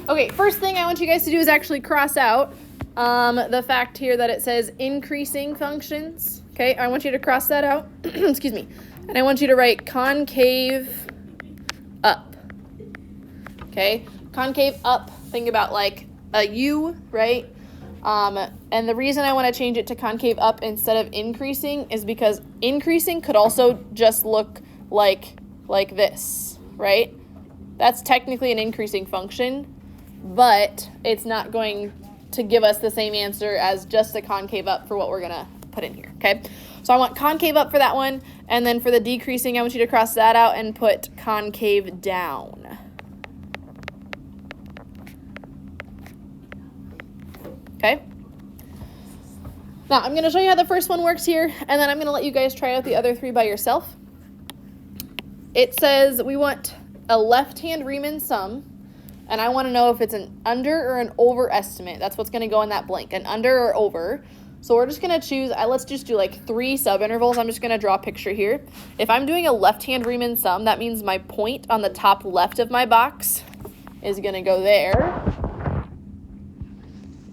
Okay, first thing I want you guys to do is actually cross out the fact here that it says increasing functions. Okay, I want you to cross that out. Excuse me. And I want you to write concave up. Okay, concave up. Think about like a U, right? And the reason I want to change it to concave up instead of increasing is because increasing could also just look like this, right? That's technically an increasing function, but it's not going to give us the same answer as just a concave up for what we're going to put in here, okay? So I want concave up for that one, and then for the decreasing, I want you to cross that out and put concave down. Okay? Now, I'm going to show you how the first one works here, and then I'm going to let you guys try out the other three by yourself. It says we want a left-hand Riemann sum, and I want to know if it's an under or an over estimate. That's what's going to go in that blank, an under or over. So we're just going to choose, let's just do like 3 subintervals. I'm just going to draw a picture here. If I'm doing a left-hand Riemann sum, that means my point on the top left of my box is going to go there.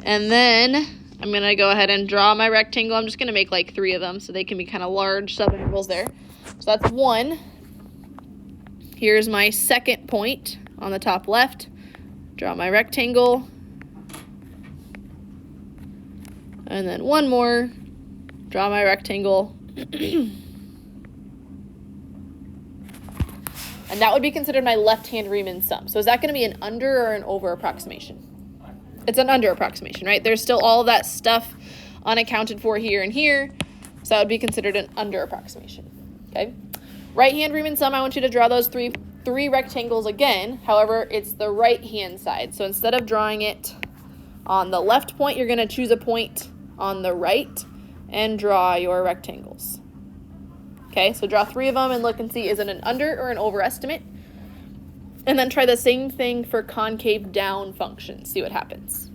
And then I'm going to go ahead and draw my rectangle. I'm just going to make like 3 of them so they can be kind of large subintervals there. So that's 1. Here's my second point on the top left. Draw my rectangle. And then 1 more. Draw my rectangle. And that would be considered my left-hand Riemann sum. So is that going to be an under or an over approximation? It's an under approximation, right? There's still all of that stuff unaccounted for here and here. So that would be considered an under approximation, okay? Right-hand Riemann sum, I want you to draw those three rectangles again. However, it's the right-hand side. So instead of drawing it on the left point, you're going to choose a point on the right and draw your rectangles. Okay, so draw 3 of them and look and see, is it an under or an over estimate? And then try the same thing for concave down function. See what happens.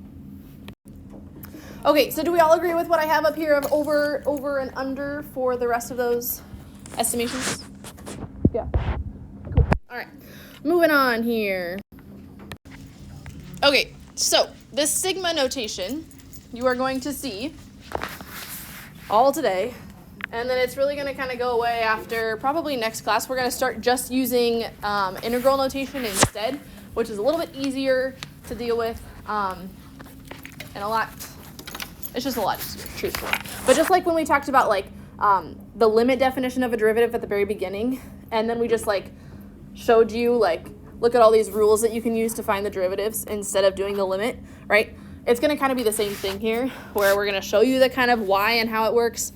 Okay, so do we all agree with what I have up here of over and under for the rest of those estimations? Yeah. Cool. All right, moving on here. Okay, so this sigma notation you are going to see all today. And then it's really going to kind of go away after probably next class. We're going to start just using integral notation instead, which is a little bit easier to deal with and it's just a lot easier, truthfully. But just like when we talked about like the limit definition of a derivative at the very beginning, and then we just like showed you like, look at all these rules that you can use to find the derivatives instead of doing the limit, right? It's going to kind of be the same thing here, where we're going to show you the kind of why and how it works.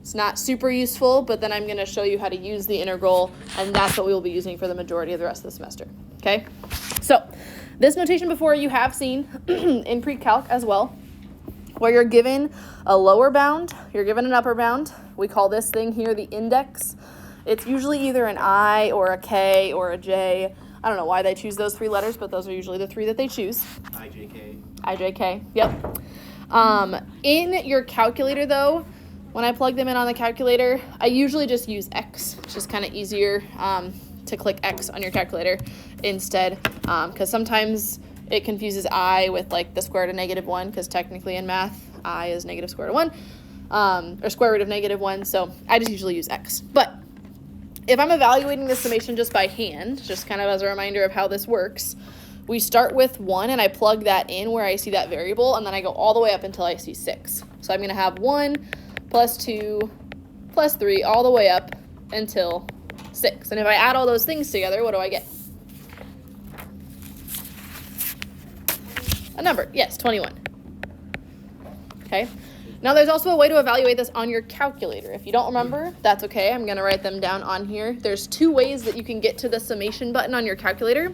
It's not super useful, but then I'm going to show you how to use the integral, and that's what we will be using for the majority of the rest of the semester, okay? So this notation before you have seen in pre-calc as well, where you're given a lower bound, you're given an upper bound. We call this thing here the index. It's usually either an I or a K or a J. I don't know why they choose those 3 letters, but those are usually the 3 that they choose. IJK, yep. In your calculator, though, when I plug them in on the calculator, I usually just use X. It's just kind of easier to click X on your calculator instead, because sometimes it confuses I with like the square root of -1, because technically in math, I is negative square root of 1, or square root of -1, so I just usually use X. But if I'm evaluating the summation just by hand, just kind of as a reminder of how this works, we start with 1 and I plug that in where I see that variable, and then I go all the way up until I see 6. So I'm going to have 1 plus 2 plus 3 all the way up until 6. And if I add all those things together, what do I get? A number. Yes, 21. Okay. Now there's also a way to evaluate this on your calculator. If you don't remember, that's okay. I'm going to write them down on here. There's 2 ways that you can get to the summation button on your calculator.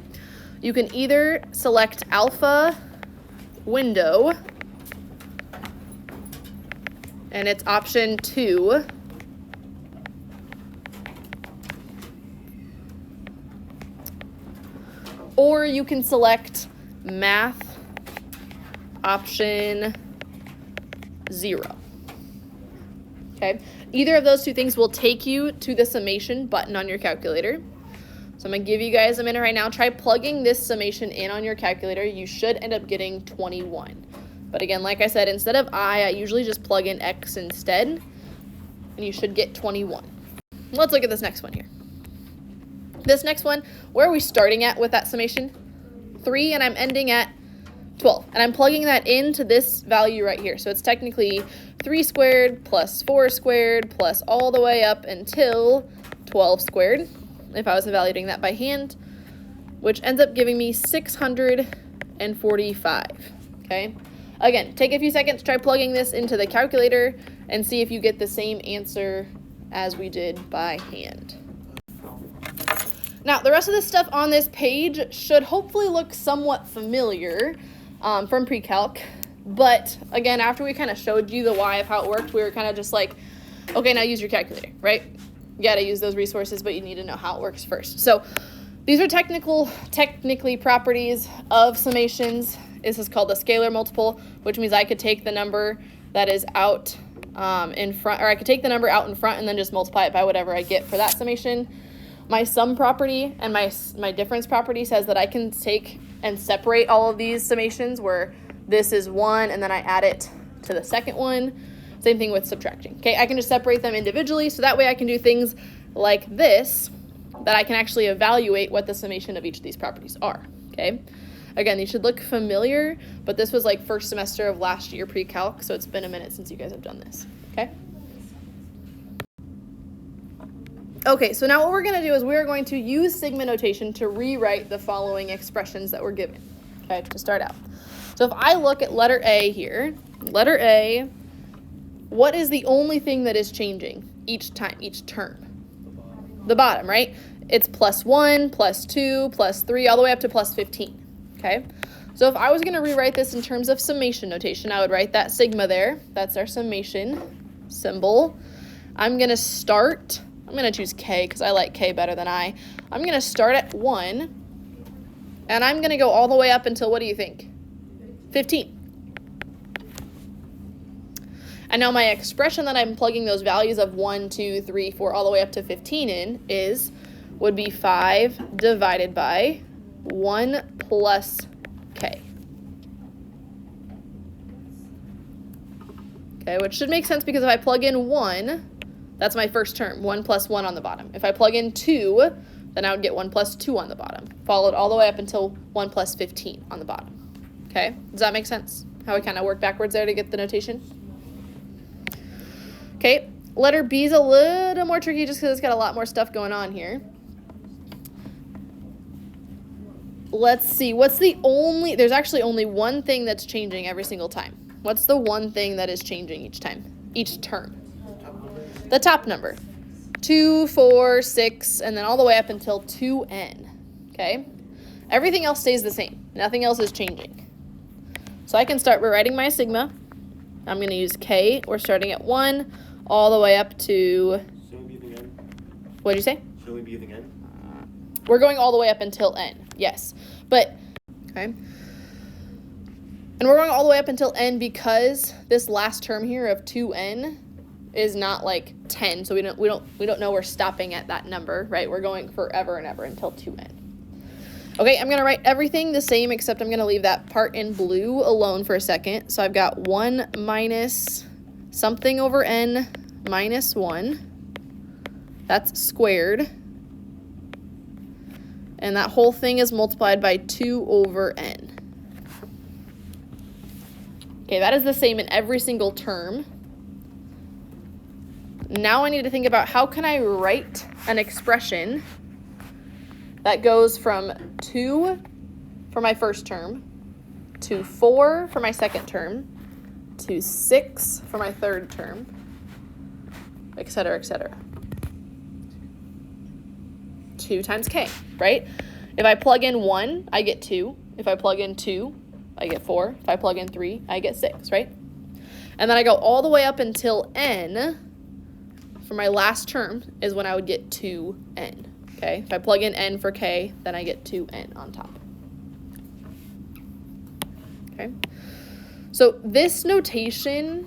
You can either select alpha window, and it's option 2. Or you can select math option 0. Okay, either of those 2 things will take you to the summation button on your calculator. So I'm going to give you guys a minute right now. Try plugging this summation in on your calculator. You should end up getting 21. But again, like I said, instead of I usually just plug in x instead, and you should get 21. Let's look at this next one here. This next one, where are we starting at with that summation? 3, and I'm ending at 12. And I'm plugging that into this value right here. So it's technically 3 squared plus 4 squared plus all the way up until 12 squared, if I was evaluating that by hand, which ends up giving me 645, okay? Again, take a few seconds, try plugging this into the calculator and see if you get the same answer as we did by hand. Now, the rest of the stuff on this page should hopefully look somewhat familiar from pre-calc, but again, after we kind of showed you the why of how it worked, we were kind of just like, okay, now use your calculator, right? You got to use those resources, but you need to know how it works first. So these are technically properties of summations. This is called the scalar multiple, which means I could take the number that is out in front, or I could take the number out in front and then just multiply it by whatever I get for that summation. My sum property and my difference property says that I can take and separate all of these summations where this is 1 and then I add it to the second one. Same thing with subtracting. Okay, I can just separate them individually, so that way I can do things like this, that I can actually evaluate what the summation of each of these properties are. Okay, again, these should look familiar, but this was like first semester of last year pre-calc, so it's been a minute since you guys have done this. Okay. Okay, so now what we're going to do is we're going to use sigma notation to rewrite the following expressions that were given. Okay, to start out. So if I look at letter A here, letter A, what is the only thing that is changing each term? The bottom, right? It's plus 1, plus 2, plus 3, all the way up to plus 15, okay? So if I was going to rewrite this in terms of summation notation, I would write that sigma there. That's our summation symbol. I'm going to choose K because I like K better than I. I'm going to start at 1, and I'm going to go all the way up until, what do you think? 15. And now my expression that I'm plugging those values of 1, 2, 3, 4, all the way up to 15 in would be 5 divided by 1 plus K. Okay, which should make sense because if I plug in 1, that's my first term, 1 plus 1 on the bottom. If I plug in 2, then I would get 1 plus 2 on the bottom, followed all the way up until 1 plus 15 on the bottom. Okay, does that make sense? How we kind of work backwards there to get the notation? Okay, letter B is a little more tricky just because it's got a lot more stuff going on here. Let's see, there's actually only one thing that's changing every single time. What's the one thing that is changing each term? The top number. 2, 4, 6, and then all the way up until 2n, okay? Everything else stays the same. Nothing else is changing. So I can start rewriting my sigma. I'm going to use K. We're starting at 1 all the way up to... Shall we be using n? What did you say? Shall we be using n? We're going all the way up until n, yes. But, okay. And we're going all the way up until n because this last term here of 2n is not like 10, so we don't know we're stopping at that number, right? We're going forever and ever until 2n. Okay, I'm going to write everything the same, except I'm going to leave that part in blue alone for a second. So I've got 1 minus something over n minus 1. That's squared. And that whole thing is multiplied by 2 over n. Okay, that is the same in every single term. Now I need to think about how can I write an expression that goes from 2 for my first term, to 4 for my second term, to 6 for my third term, etc., etc. 2 times k, right? If I plug in 1, I get 2. If I plug in 2, I get 4. If I plug in 3, I get 6, right? And then I go all the way up until n. For my last term is when I would get 2n, okay? If I plug in n for k, then I get 2n on top. Okay? So this notation,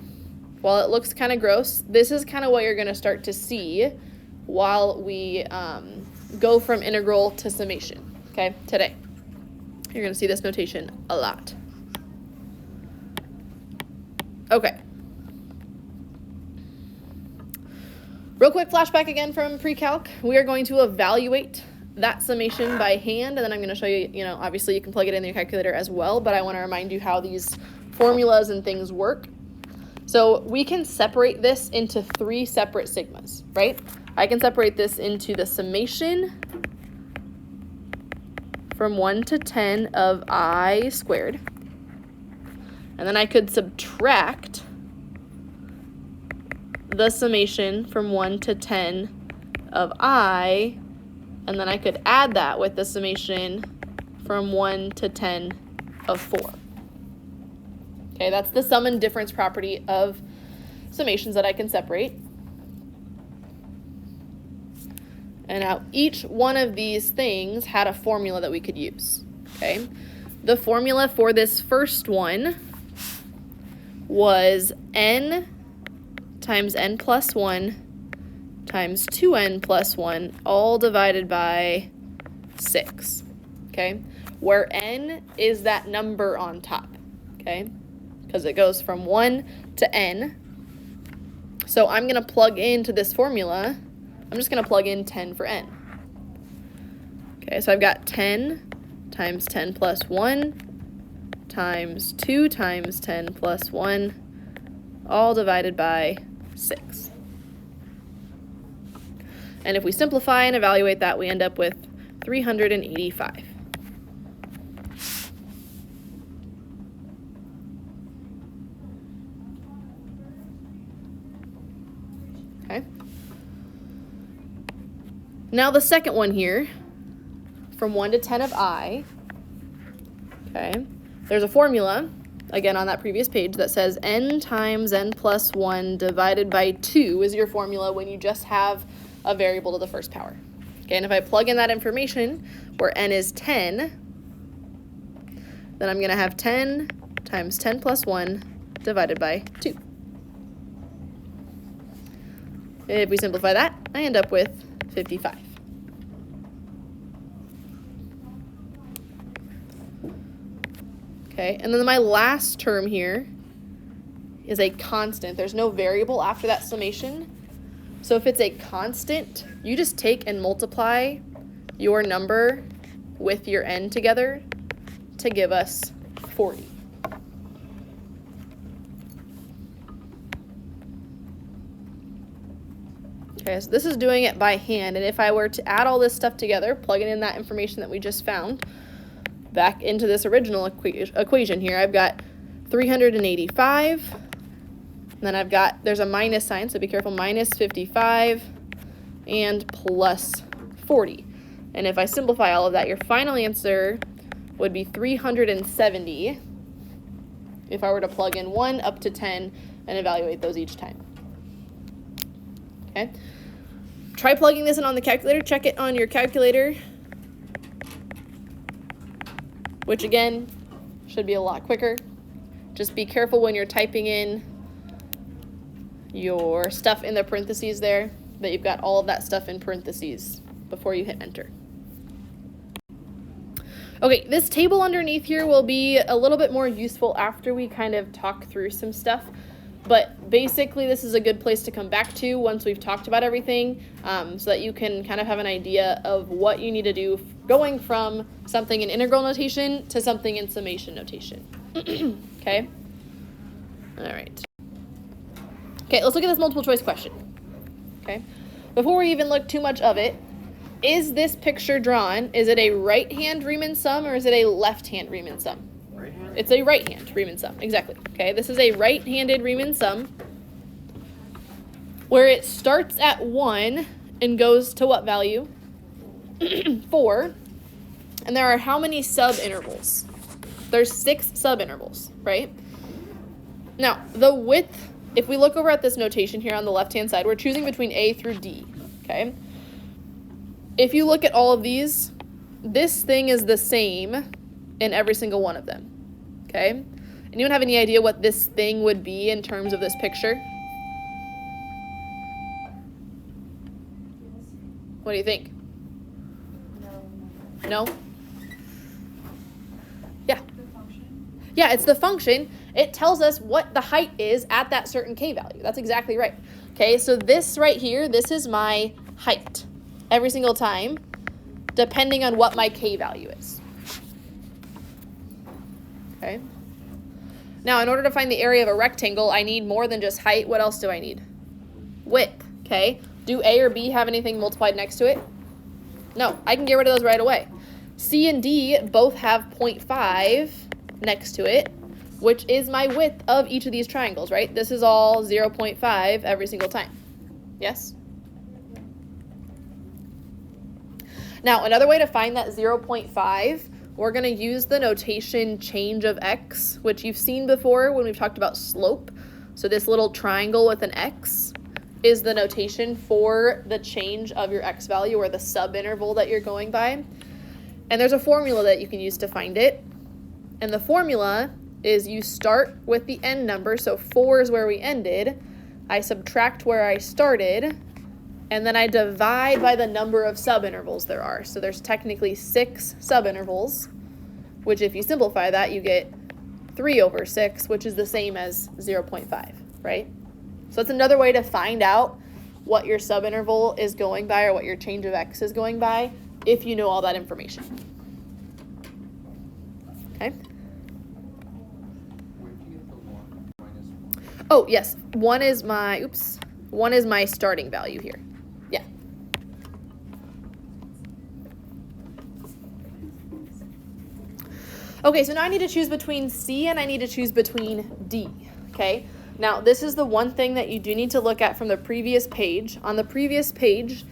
while it looks kind of gross, this is kind of what you're going to start to see while we go from integral to summation, okay, today. You're going to see this notation a lot. Okay. Real quick flashback again from pre-calc. We are going to evaluate that summation by hand, and then I'm going to show you, obviously you can plug it in your calculator as well, but I want to remind you how these formulas and things work. So we can separate this into 3 separate sigmas, right? I can separate this into the summation from 1 to 10 of I squared, and then I could subtract the summation from 1 to 10 of I, and then I could add that with the summation from 1 to 10 of 4. Okay, that's the sum and difference property of summations that I can separate. And now each one of these things had a formula that we could use, okay? The formula for this first one was n times n plus 1 times 2n plus 1, all divided by 6, okay? Where n is that number on top, okay? Because it goes from 1 to n. So I'm going to plug into this formula. I'm just going to plug in 10 for n. Okay, so I've got 10 times 10 plus 1 times 2 times 10 plus 1, all divided by 6. And if we simplify and evaluate that, we end up with 385. Okay. Now the second one here, from 1 to 10 of I, okay, there's a formula, again on that previous page, that says n times n plus 1 divided by 2 is your formula when you just have a variable to the first power. Okay, and if I plug in that information where n is 10, then I'm going to have 10 times 10 plus 1 divided by 2. If we simplify that, I end up with 55. Okay, and then my last term here is a constant. There's no variable after that summation. So if it's a constant, you just take and multiply your number with your n together to give us 40. Okay, so this is doing it by hand, and if I were to add all this stuff together, plugging in that information that we just found back into this original equation here, I've got 385, and then there's a minus sign, so be careful, minus 55 and plus 40. And if I simplify all of that, your final answer would be 370 if I were to plug in 1 up to 10 and evaluate those each time. Okay, try plugging this in on the calculator. Check it on your calculator, which again should be a lot quicker. Just be careful when you're typing in your stuff in the parentheses there, that you've got all of that stuff in parentheses before you hit enter. Okay, this table underneath here will be a little bit more useful after we kind of talk through some stuff. But basically, this is a good place to come back to once we've talked about everything, so that you can kind of have an idea of what you need to do going from something in integral notation to something in summation notation. Okay? All right. Okay, let's look at this multiple choice question. Okay? Before we even look too much of it, is this picture drawn? Is it a right-hand Riemann sum or is it a left-hand Riemann sum? It's a right-hand Riemann sum, exactly. Okay, this is a right-handed Riemann sum where it starts at 1 and goes to what value? 4. And there are how many subintervals? There's 6 subintervals, right? Now, the width, if we look over at this notation here on the left-hand side, we're choosing between A through D, okay? If you look at all of these, this thing is the same in every single one of them. Okay? Anyone have any idea what this thing would be in terms of this picture? What do you think? No? Yeah. Yeah, it's the function. It tells us what the height is at that certain k value. That's exactly right. Okay, so this right here, this is my height every single time, depending on what my k value is. Okay. Now, in order to find the area of a rectangle, I need more than just height. What else do I need? Width, okay? Do A or B have anything multiplied next to it? No, I can get rid of those right away. C and D both have 0.5 next to it, which is my width of each of these triangles, right? This is all 0.5 every single time. Yes? Now, another way to find that 0.5, we're going to use the notation change of x, which you've seen before when we've talked about slope. So this little triangle with an x is the notation for the change of your x value, or the subinterval that you're going by. And there's a formula that you can use to find it. And the formula is you start with the end number, so 4 is where we ended. I subtract where I started, and then I divide by the number of subintervals there are. So there's technically 6 subintervals, which if you simplify that, you get 3/6, which is the same as 0.5, right? So that's another way to find out what your subinterval is going by, or what your change of x is going by, if you know all that information. Okay? Oh, yes. 1 is my starting value here. Yeah. Okay, so now I need to choose between C and I need to choose between D. Okay? Now, this is the one thing that you do need to look at from the previous page. On the previous page,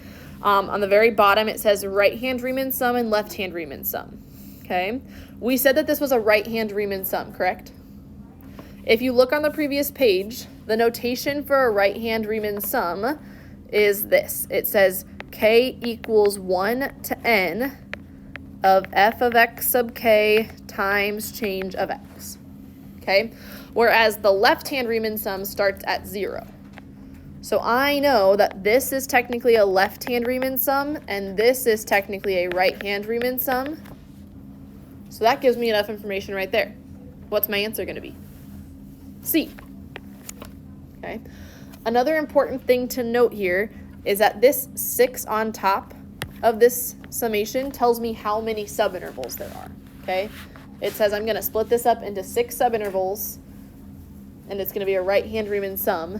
on the very bottom, it says right-hand Riemann sum and left-hand Riemann sum. Okay? We said that this was a right-hand Riemann sum, correct? If you look on the previous page, the notation for a right-hand Riemann sum is this. It says k equals 1 to n of f of x sub k times change of x. Okay? Whereas the left-hand Riemann sum starts at 0. So I know that this is technically a left-hand Riemann sum, and this is technically a right-hand Riemann sum. So that gives me enough information right there. What's my answer going to be? C. Okay. Another important thing to note here is that this 6 on top of this summation tells me how many subintervals there are. Okay. It says I'm going to split this up into 6 subintervals, and it's going to be a right-hand Riemann sum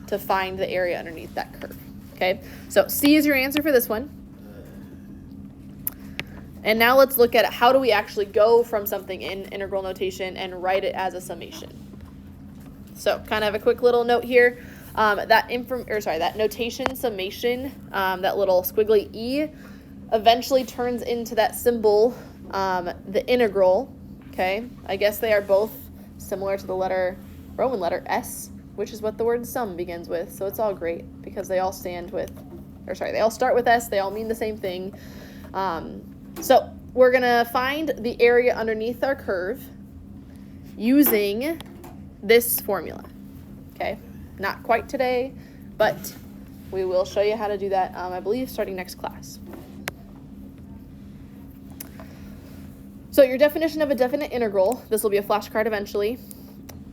to find the area underneath that curve. Okay. So C is your answer for this one. And now let's look at how do we actually go from something in integral notation and write it as a summation. So kind of a quick little note here. That notation summation, that little squiggly E, eventually turns into that symbol, the integral. Okay, I guess they are both similar to the Roman letter S, which is what the word sum begins with. So it's all great because they all start with S. They all mean the same thing. So we're gonna find the area underneath our curve using this formula. Okay, not quite today, but we will show you how to do that, I believe, starting next class. So your definition of a definite integral, this will be a flashcard eventually,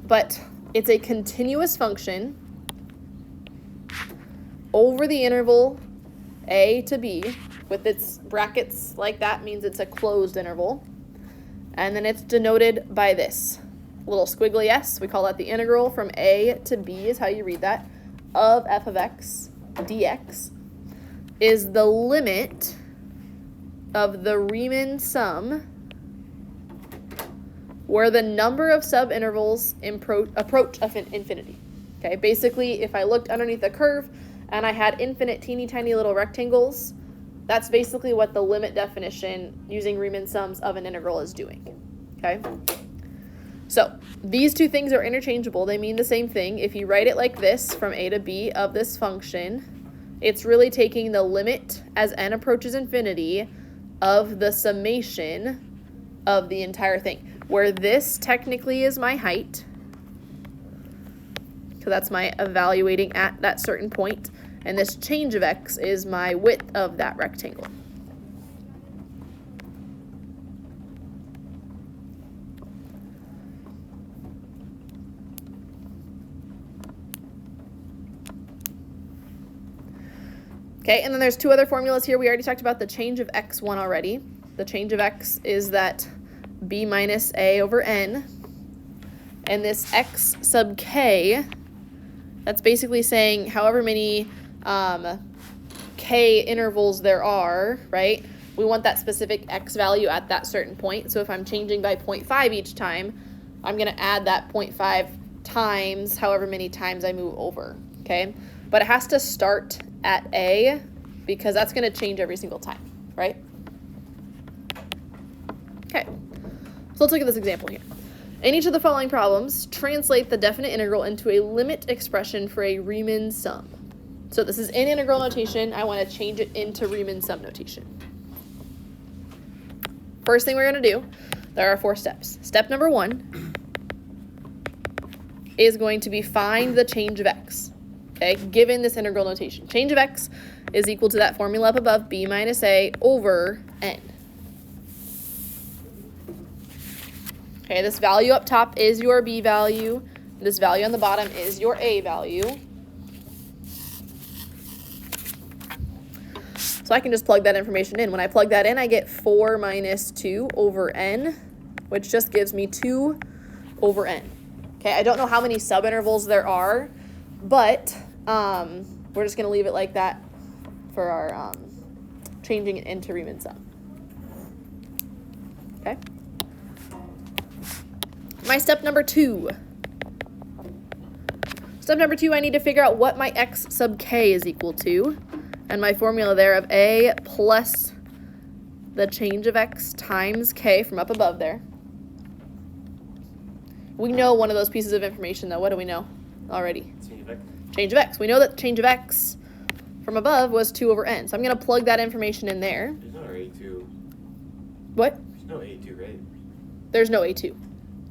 but it's a continuous function over the interval a to b, with its brackets like that means it's a closed interval, and then it's denoted by this little squiggly s. We call that the integral from a to b is how you read that, of f of x dx is the limit of the Riemann sum where the number of subintervals approach infinity. Okay, basically if I looked underneath the curve and I had infinite teeny tiny little rectangles, that's basically what the limit definition using Riemann sums of an integral is doing. Okay? So these two things are interchangeable. They mean the same thing. If you write it like this, from a to b of this function, it's really taking the limit as n approaches infinity of the summation of the entire thing, where this technically is my height, because that's my evaluating at that certain point, and this change of x is my width of that rectangle. Okay, and then there's two other formulas here. We already talked about the change of x one already. The change of x is that b minus a over n. And this x sub k, that's basically saying however many k intervals there are, right? We want that specific x value at that certain point. So if I'm changing by 0.5 each time, I'm going to add that 0.5 times however many times I move over, okay? But it has to start at a because that's going to change every single time, right? Okay, so let's look at this example here. In each of the following problems, translate the definite integral into a limit expression for a Riemann sum. So this is in integral notation. I want to change it into Riemann sum notation. First thing we're going to do, there are 4 steps. Step number 1 is going to be find the change of x, okay, given this integral notation. Change of x is equal to that formula up above, b minus a over n. Okay, this value up top is your b value. This value on the bottom is your a value. So I can just plug that information in. When I plug that in, I get 4 minus 2 over n, which just gives me 2 over n. Okay, I don't know how many subintervals there are, but we're just going to leave it like that for our changing it into Riemann sum. Okay. My step number 2. Step number 2, I need to figure out what my x sub k is equal to. And my formula there of a plus the change of x times k from up above there. We know one of those pieces of information, though. What do we know already? Change of x. Change of x. We know that change of x from above was 2 over n. So I'm going to plug that information in there. There's no a2. What? There's no a2, right? There's no a2.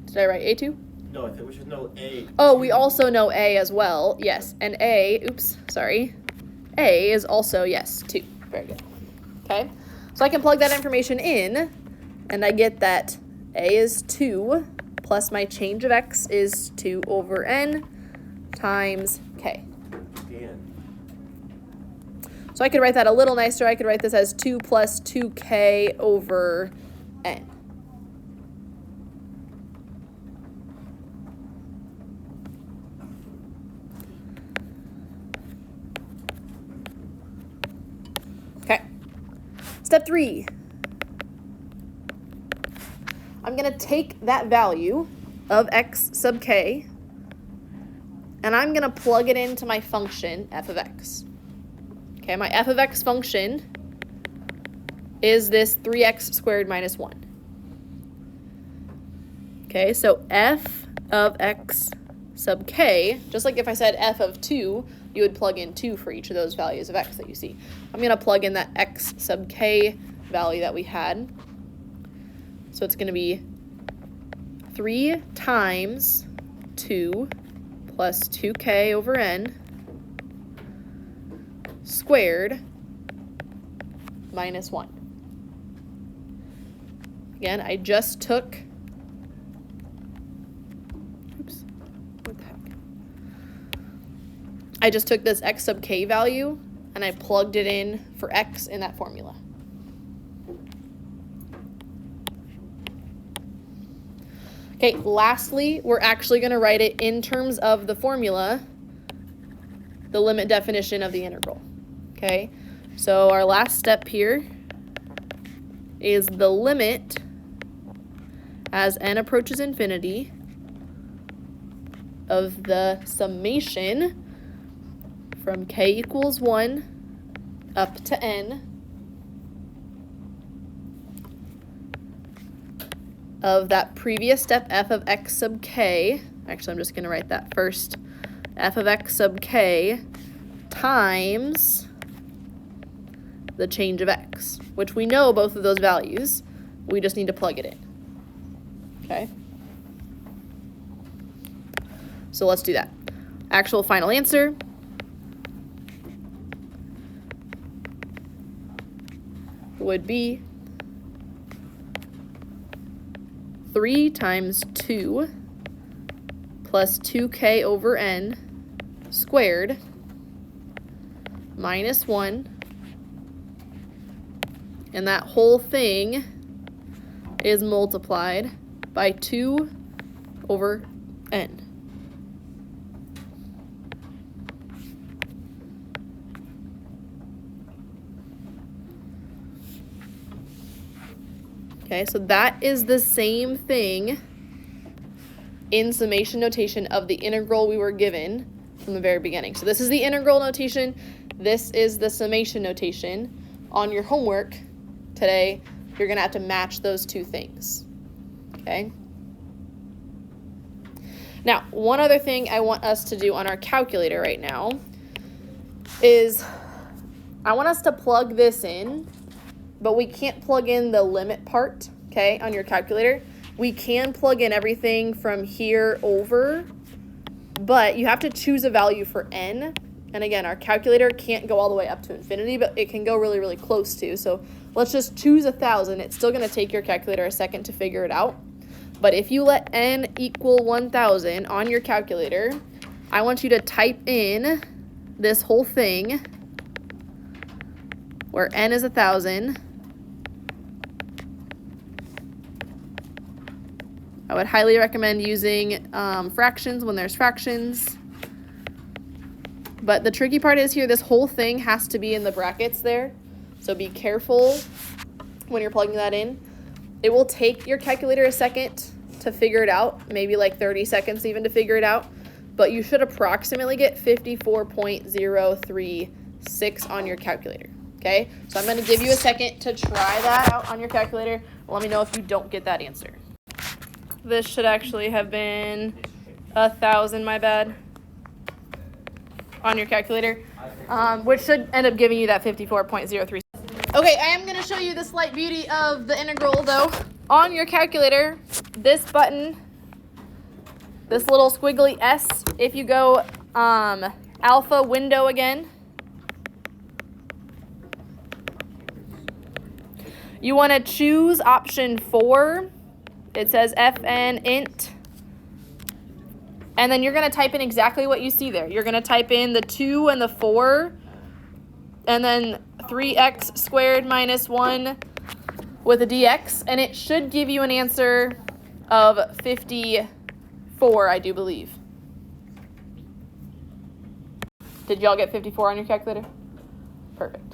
Did I write a2? No, I think we should know a. Oh, we also know a as well. Yes. And a, oops, sorry. A is also, yes, 2. Very good. Okay. So I can plug that information in, and I get that a is 2 plus my change of x is 2 over n times k. Dan. So I could write that a little nicer. I could write this as 2 plus 2k over n. Okay. Step 3. I'm going to take that value of x sub k, and I'm going to plug it into my function f of x. Okay, my f of x function is this 3x squared minus 1. Okay, so f of x sub k, just like if I said f of 2, you would plug in 2 for each of those values of x that you see. I'm going to plug in that x sub k value that we had. So it's going to be 3 times 2 plus 2k over n squared minus 1. Again, I just took, oops, what the heck? I just took this x sub k value and I plugged it in for x in that formula. Okay, lastly, we're actually going to write it in terms of the formula, the limit definition of the integral. Okay, so our last step here is the limit as n approaches infinity of the summation from k equals 1 up to n of that previous step f of x sub k. Actually, I'm just going to write that first. F of x sub k times the change of x, which we know both of those values. We just need to plug it in. Okay? So let's do that. Actual final answer would be 3 times 2 plus 2k over n squared minus 1 And that whole thing is multiplied by 2 over n. Okay, so that is the same thing in summation notation of the integral we were given from the very beginning. So this is the integral notation. This is the summation notation. On your homework today, you're going to have to match those two things. Okay? Now, one other thing I want us to do on our calculator right now is I want us to plug this in, but we can't plug in the limit part, okay, on your calculator. We can plug in everything from here over, but you have to choose a value for n. And again, our calculator can't go all the way up to infinity, but it can go really, really close to. So let's just choose 1,000. It's still going to take your calculator a second to figure it out. But if you let n equal 1,000 on your calculator, I want you to type in this whole thing where n is 1,000. I would highly recommend using fractions when there's fractions. But the tricky part is here, this whole thing has to be in the brackets there. So be careful when you're plugging that in. It will take your calculator a second to figure it out, maybe like 30 seconds even to figure it out. But you should approximately get 54.036 on your calculator. Okay, so I'm going to give you a second to try that out on your calculator. Let me know if you don't get that answer. This should actually have been 1,000, my bad, on your calculator, which should end up giving you that 54.03. Okay, I am going to show you the slight beauty of the integral, though. On your calculator, this button, this little squiggly S, if you go alpha window again, you want to choose option 4. It says fn int. And then you're going to type in exactly what you see there. You're going to type in the 2 and the 4, and then 3x squared minus 1 with a dx, and it should give you an answer of 54, I do believe. Did y'all get 54 on your calculator? Perfect.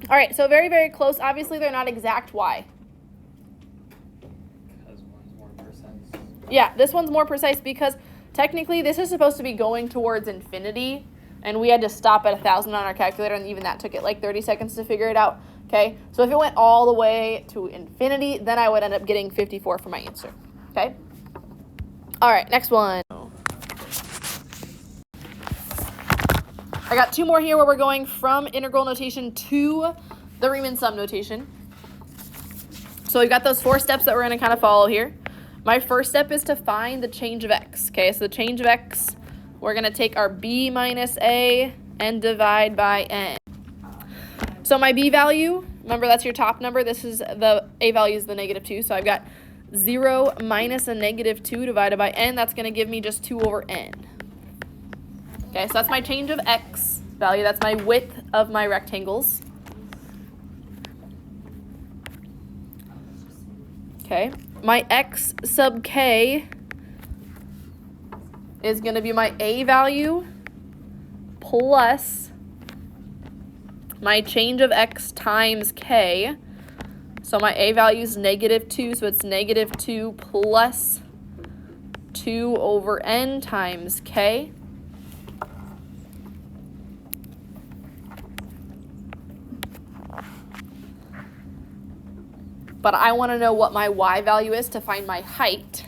All right, so very, very close. Obviously, they're not exact. Why? Because one's more precise. Yeah, this one's more precise because technically this is supposed to be going towards infinity, and we had to stop at 1,000 on our calculator, and even that took it like 30 seconds to figure it out. Okay, so if it went all the way to infinity, then I would end up getting 54 for my answer. Okay. All right, next one. I got 2 more here where we're going from integral notation to the Riemann sum notation. So we've got those 4 steps that we're going to kind of follow here. My first step is to find the change of x. Okay, so the change of x, we're going to take our b minus a and divide by n. So my b value, remember that's your top number. This is the a value is the -2. So I've got 0 minus a -2 divided by n. That's going to give me just 2 over n. Okay, so that's my change of x value. That's my width of my rectangles. Okay, my x sub k is going to be my a value plus my change of x times k. So my a value is -2, so it's -2 plus 2 over n times k. But I want to know what my y value is to find my height.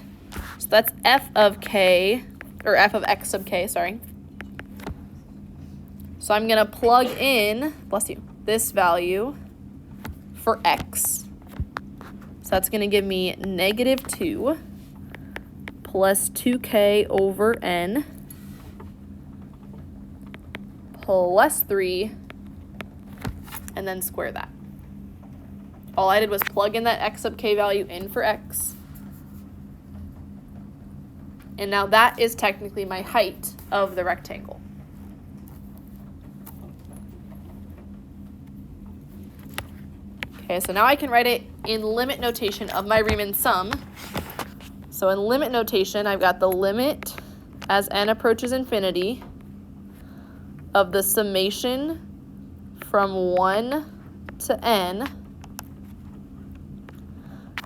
So that's f of k, or f of x sub k, sorry. So I'm going to plug in, bless you, this value for x. So that's going to give me -2 plus 2k over n plus 3, and then square that. All I did was plug in that x sub k value in for x. And now that is technically my height of the rectangle. Okay, so now I can write it in limit notation of my Riemann sum. So in limit notation, I've got the limit as n approaches infinity of the summation from 1 to n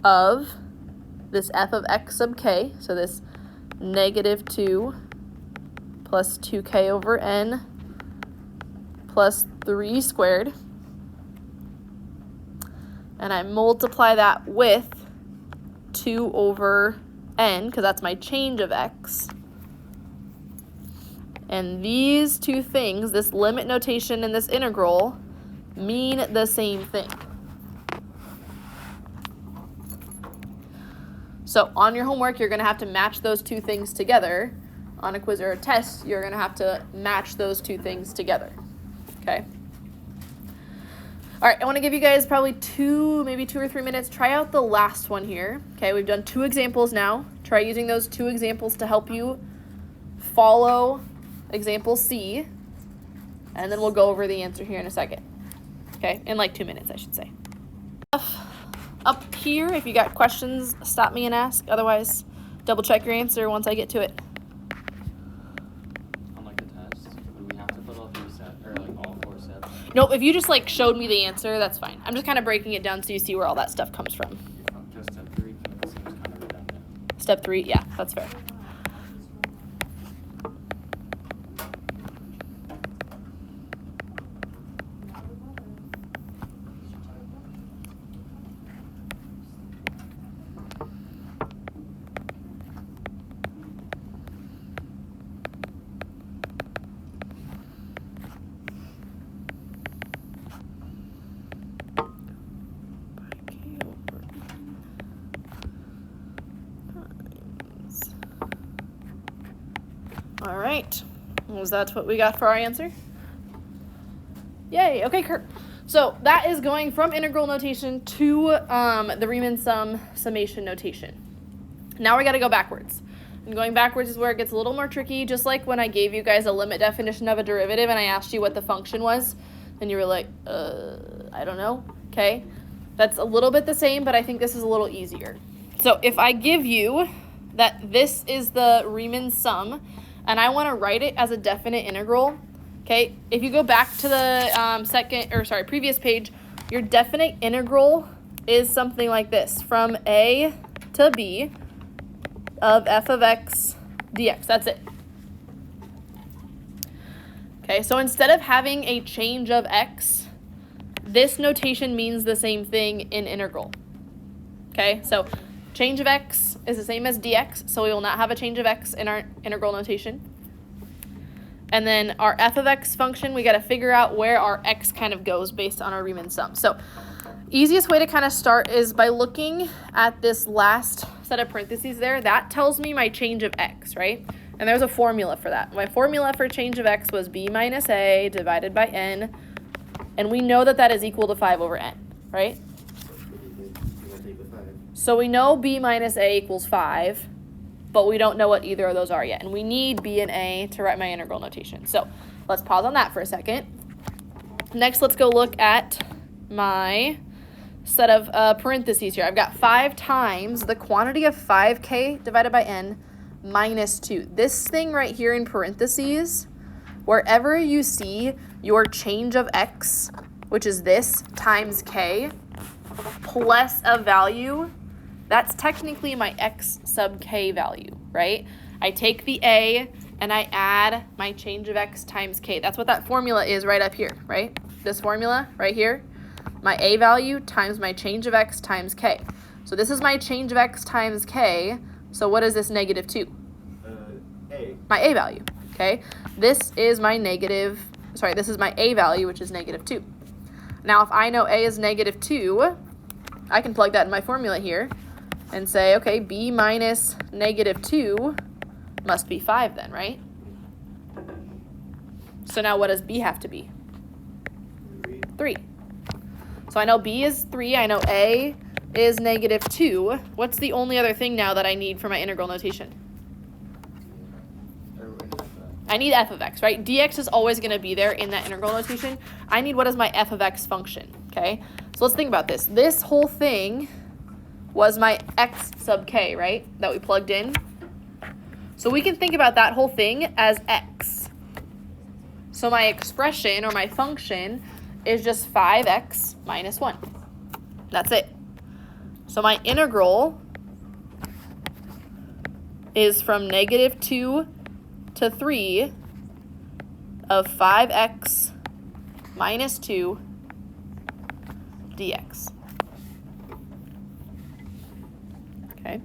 of this f of x sub k, so this negative 2 plus 2k over n plus 3 squared. And I multiply that with 2 over n, because that's my change of x. And these two things, this limit notation and this integral, mean the same thing. So on your homework, you're going to have to match those two things together. On a quiz or a test, you're going to have to match those two things together. Okay? All right, I want to give you guys probably maybe 2 or 3 minutes. Try out the last one here. Okay, we've done 2 examples now. Try using those 2 examples to help you follow example C, and then we'll go over the answer here in a second. Okay, in like 2 minutes, I should say. Up here, if you got questions, stop me and ask. Otherwise, double check your answer once I get to it. On like the test, would we have to put all 3 sets, or like all 4 sets? Nope, if you just like showed me the answer, that's fine. I'm just kind of breaking it down so you see where all that stuff comes from. Just step 3 seems kind of redundant. Step 3, yeah, that's fair. All right, was that what we got for our answer? Yay, okay, Kurt. So that is going from integral notation to the Riemann summation notation. Now we got to go backwards. And going backwards is where it gets a little more tricky, just like when I gave you guys a limit definition of a derivative and I asked you what the function was, and you were like, I don't know, okay? That's a little bit the same, but I think this is a little easier. So if I give you that this is the Riemann sum, and I want to write it as a definite integral, okay? If you go back to the previous page, your definite integral is something like this, from a to b of f of x dx. That's it. Okay, so instead of having a change of x, this notation means the same thing in integral. Okay, so change of x is the same as dx, so we will not have a change of x in our integral notation. And then our f of x function, we got to figure out where our x kind of goes based on our Riemann sum. So easiest way to kind of start is by looking at this last set of parentheses there. That tells me my change of x, right? And there's a formula for that. My formula for change of x was b minus a divided by n. And we know that that is equal to 5 over n, right? So we know b minus a equals 5, but we don't know what either of those are yet. And we need b and a to write my integral notation. So let's pause on that for a second. Next, let's go look at my set of parentheses here. I've got 5 times the quantity of 5k divided by n minus 2. This thing right here in parentheses, wherever you see your change of x, which is this, times k, plus a value, that's technically my x sub k value, right? I take the a and I add my change of x times k. That's what that formula is right up here, right? This formula right here, my a value times my change of x times k. So this is my change of x times k. So what is this negative 2? A. My a value, okay? This is my a value, which is negative 2. Now, if I know a is negative 2, I can plug that in my formula here and say, okay, b minus negative 2 must be 5 then, right? So now what does b have to be? 3. So I know b is 3. I know a is negative 2. What's the only other thing now that I need for my integral notation? I need f of x, right? Dx is always going to be there in that integral notation. I need what is my f of x function, okay? So let's think about this. This whole thing was my x sub k, right? That we plugged in. So we can think about that whole thing as x. So my expression or my function is just 5x minus 1. That's it. So my integral is from -2 to 3 of 5x minus 2 dx. Okay.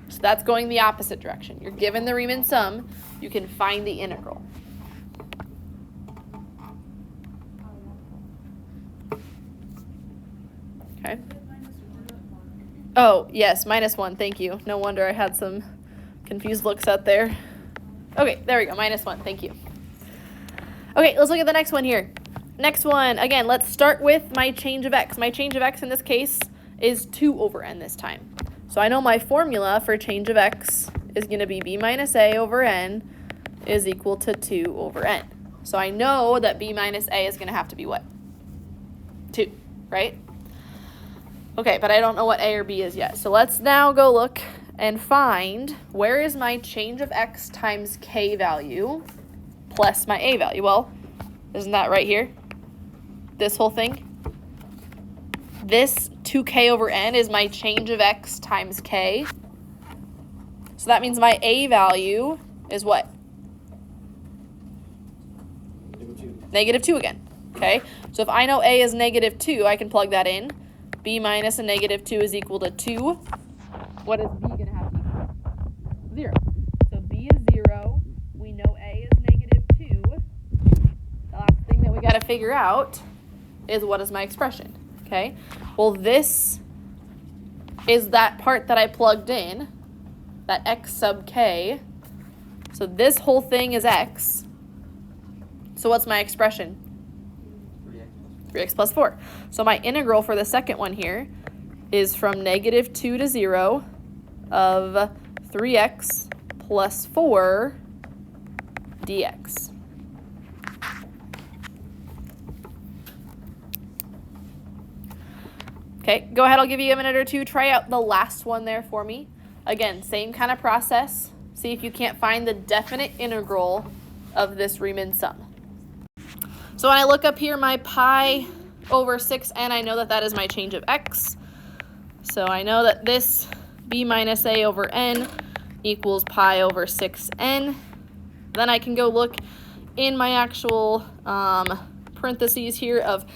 So that's going the opposite direction. You're given the Riemann sum, you can find the integral. Okay. Oh, yes, -1, thank you. No wonder I had some confused looks out there. Okay, there we go, -1, thank you. Okay, let's look at the next one here. Next one, again, let's start with my change of x. My change of x in this case is 2 over n this time. So I know my formula for change of x is going to be b minus a over n is equal to 2 over n. So I know that b minus a is going to have to be what? 2, right? Okay, but I don't know what a or b is yet. So let's now go look and find where is my change of x times k value plus my a value. Well, isn't that right here? This whole thing? This 2k over n is my change of x times k. So that means my a value is what? -2 again. Okay, so if I know a is -2, I can plug that in. B minus a -2 is equal to 2. What is b going to have to equal? 0. So b is 0. We know a is -2. The last thing that we got to figure out is what is my expression. Okay, well, this is that part that I plugged in, that x sub k. So this whole thing is x. So what's my expression? 3x plus 4. So my integral for the second one here is from -2 to 0 of 3x plus 4 dx. Okay, go ahead, I'll give you a minute or two. Try out the last one there for me. Again, same kind of process. See if you can't find the definite integral of this Riemann sum. So when I look up here, my pi over 6n, I know that that is my change of x. So I know that this b minus a over n equals pi over 6n. Then I can go look in my actual parentheses here of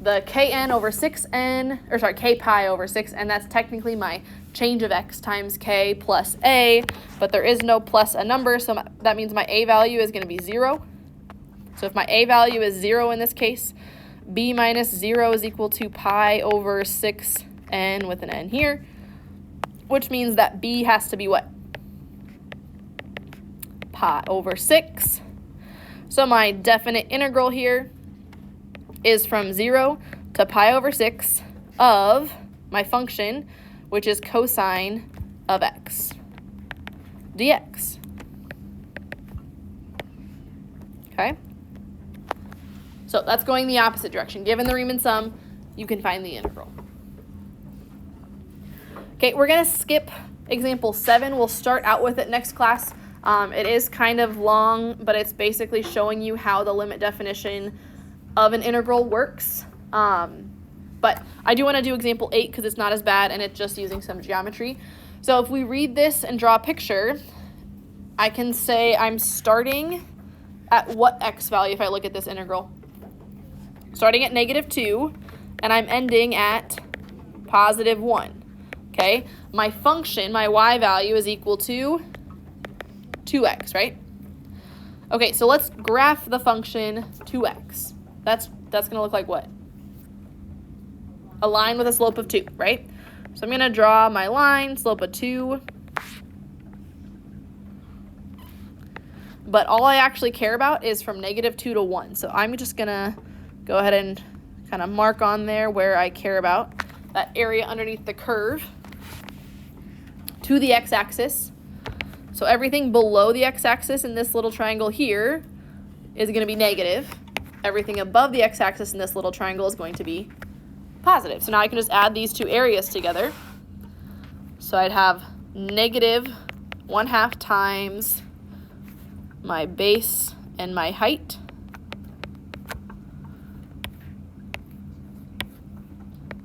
the kn over 6n, or sorry, k pi over 6, and that's technically my change of x times k plus a, but there is no plus a number, so that means my a value is going to be 0. So if my a value is 0 in this case, b minus 0 is equal to pi over 6n with an n here, which means that b has to be what? Pi over 6. So my definite integral here is from 0 to pi over 6 of my function, which is cosine of x dx. Okay? So that's going the opposite direction. Given the Riemann sum, you can find the integral. Okay, we're going to skip example 7. We'll start out with it next class. It is kind of long, but it's basically showing you how the limit definition of an integral works. But I do want to do example 8 because it's not as bad and it's just using some geometry. So if we read this and draw a picture, I can say I'm starting at what x value if I look at this integral? Starting at -2, and I'm ending at +1. Okay, my function, my y value is equal to 2x, right? Okay, so let's graph the function 2x. That's going to look like what? A line with a slope of 2, right? So I'm going to draw my line, slope of 2. But all I actually care about is from -2 to 1. So I'm just going to go ahead and kind of mark on there where I care about that area underneath the curve to the x-axis. So everything below the x-axis in this little triangle here is going to be negative. everything above the x-axis in this little triangle is going to be positive. So now I can just add these two areas together. So I'd have negative 1/2 times my base and my height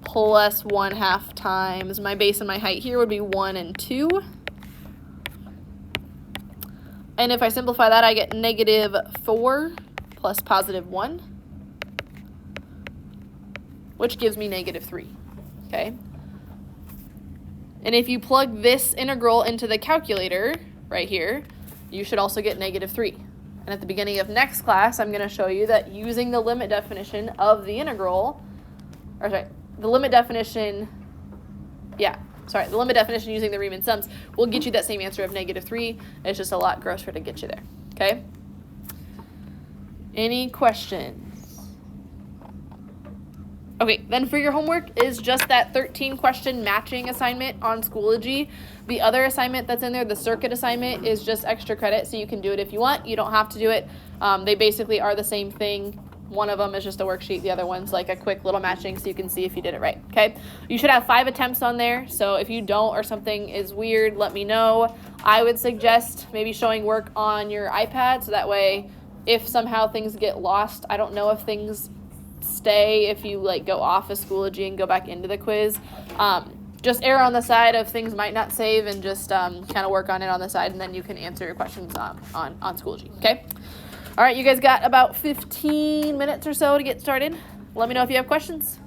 plus 1/2 times my base and my height here would be 1 and 2. And if I simplify that, I get negative 4 plus positive 1, which gives me negative 3, okay? And if you plug this integral into the calculator right here, you should also get negative 3. And at the beginning of next class, I'm going to show you that using the limit definition of the integral, or sorry, the limit definition using the Riemann sums will get you that same answer of negative 3. It's just a lot grosser to get you there, okay? Any questions? Okay, then for your homework is just that 13-question matching assignment on Schoology. The other assignment that's in there, the circuit assignment, is just extra credit, so you can do it if you want. You don't have to do it. They basically are the same thing. One of them is just a worksheet. The other one's like a quick little matching so you can see if you did it right, okay? You should have 5 attempts on there, so if you don't or something is weird, let me know. I would suggest maybe showing work on your iPad, so that way if somehow things get lost, I don't know if things stay if you like go off of Schoology and go back into the quiz. Just err on the side of things might not save and just kind of work on it on the side, and then you can answer your questions on Schoology, okay? All right, you guys got about 15 minutes or so to get started. Let me know if you have questions.